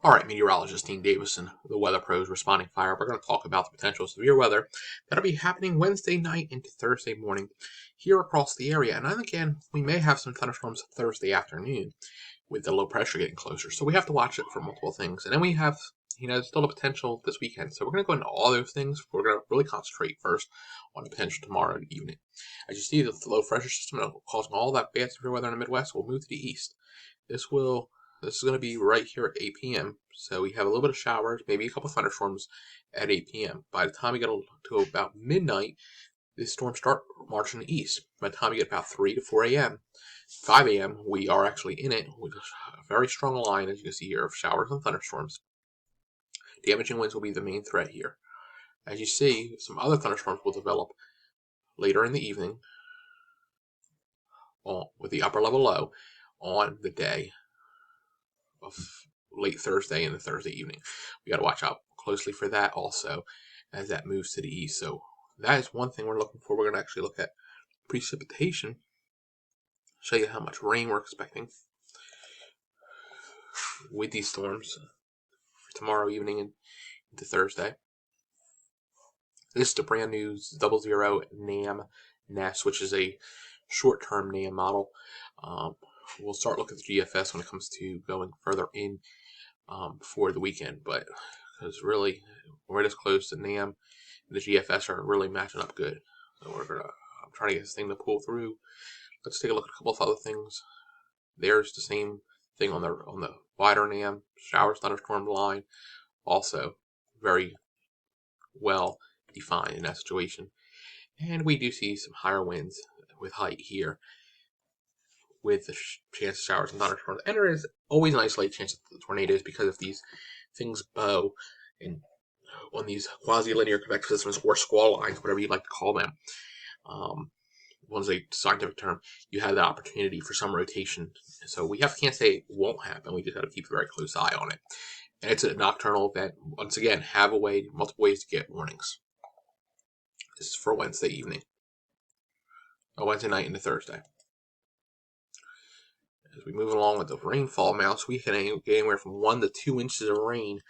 All right, meteorologist Dean Davison, the weather pros responding fire. We're going to talk about the potential severe weather that'll be happening Wednesday night into Thursday morning here across the area. And then again, we may have some thunderstorms Thursday afternoon with the low pressure getting closer. So we have to watch it for multiple things. And then we have, still a potential this weekend. So we're going to go into all those things. We're going to really concentrate first on the potential tomorrow evening. As you see, the low pressure system causing all that bad severe weather in the Midwest will move to the east. This is going to be right here at 8 p.m. So we have a little bit of showers, maybe a couple of thunderstorms at 8 p.m. By the time we get to about midnight, these storms start marching east. By the time we get about 3 to 4 a.m., 5 a.m., we are actually in it with a very strong line, as you can see here, of showers and thunderstorms. Damaging winds will be the main threat here. As you see, some other thunderstorms will develop later in the evening with the upper level low on the day of late Thursday and the Thursday evening. We got to watch out closely for that also as that moves to the east. So that is one thing we're looking for. We're going to actually look at precipitation, show you how much rain we're expecting with these storms for tomorrow evening and into Thursday. This is the brand new 00 NAM NES, which is a short-term NAM model. We'll start looking at the GFS when it comes to going further in before the weekend, but because really we're this close to NAM and the GFS are really matching up good. So I'm trying to get this thing to pull through. Let's take a look at a couple of other things. There's the same thing on the wider NAM showers thunderstorm line, also very well defined in that situation. And we do see some higher winds with height here, with the chance of showers and thunderstorms. And there is always an isolated chance of tornadoes because if these things bow and on these quasi-linear convective systems or squall lines, whatever you'd like to call them, one's a scientific term, you have the opportunity for some rotation. So we can't say it won't happen. We just have to keep a very close eye on it. And it's a nocturnal event. Once again, multiple ways to get warnings. This is for Wednesday evening. Wednesday night into Thursday. As we move along with the rainfall amounts, we can get anywhere from 1 to 2 inches of rain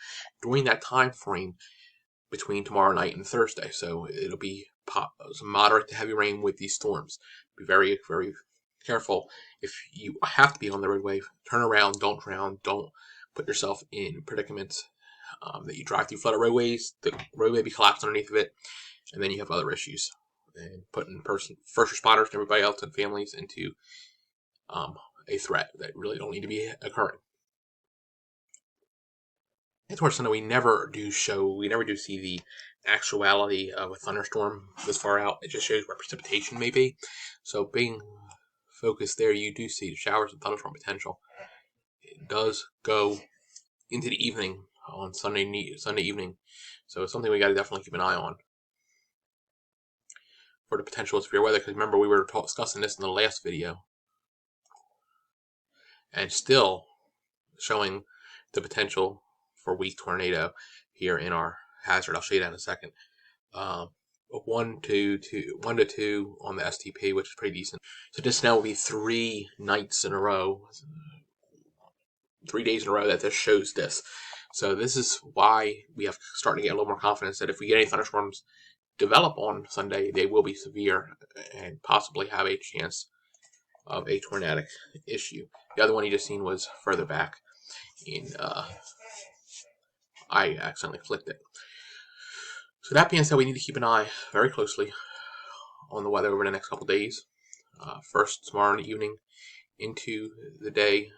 during that time frame between tomorrow night and Thursday. So it'll be some moderate to heavy rain with these storms. Be very, very careful. If you have to be on the roadway, turn around, don't drown, don't put yourself in predicaments that you drive through flooded roadways, the roadway be collapsed underneath of it, and then you have other issues. And putting first responders and everybody else and families into a threat that really don't need to be occurring. And towards Sunday, we never do see the actuality of a thunderstorm this far out. It just shows where precipitation may be. So being focused there, you do see the showers and thunderstorm potential. It does go into the evening on Sunday evening. So it's something we got to definitely keep an eye on for the potential of severe weather. Because remember, we were discussing this in the last video. And still showing the potential for weak tornado here in our hazard. I'll show you that in a second. 1 to 2 on the STP, which is pretty decent. So this now will be 3 nights in a row, 3 days in a row that this shows this. So this is why we have starting to get a little more confidence that if we get any thunderstorms develop on Sunday, they will be severe and possibly have a chance of a tornadic issue. The other one you just seen was further back in, I accidentally clicked it. So that being said, we need to keep an eye very closely on the weather over the next couple days. First tomorrow evening into the day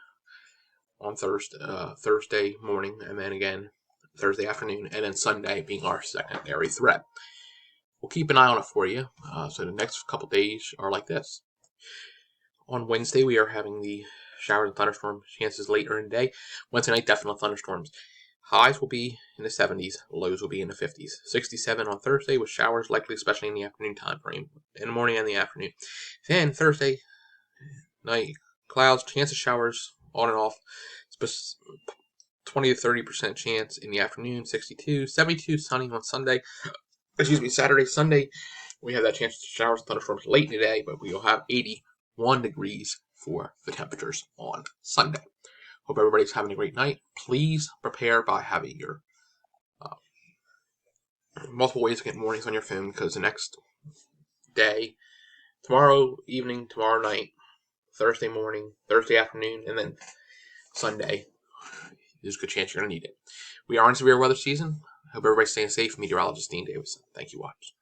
on Thursday morning, and then again Thursday afternoon, and then Sunday being our secondary threat. We'll keep an eye on it for you. So the next couple days are like this. On Wednesday, we are having the showers and thunderstorm chances later in the day. Wednesday night, definite thunderstorms. Highs will be in the 70s, lows will be in the 50s. 67 on Thursday with showers likely, especially in the afternoon time frame, in the morning and the afternoon. Then Thursday night, clouds, chance of showers on and off. 20 to 30% chance in the afternoon, 62. 72 sunny on Saturday. Sunday, we have that chance of showers and thunderstorms late in the day, but we will have 81 degrees for the temperatures on Sunday. Hope everybody's having a great night. Please prepare by having your multiple ways to get warnings on your phone, because the next day, tomorrow evening, tomorrow night, Thursday morning, Thursday afternoon, and then Sunday, there's a good chance you're going to need it. We are in severe weather season. Hope everybody's staying safe. Meteorologist Dean Davis. Thank you, watch.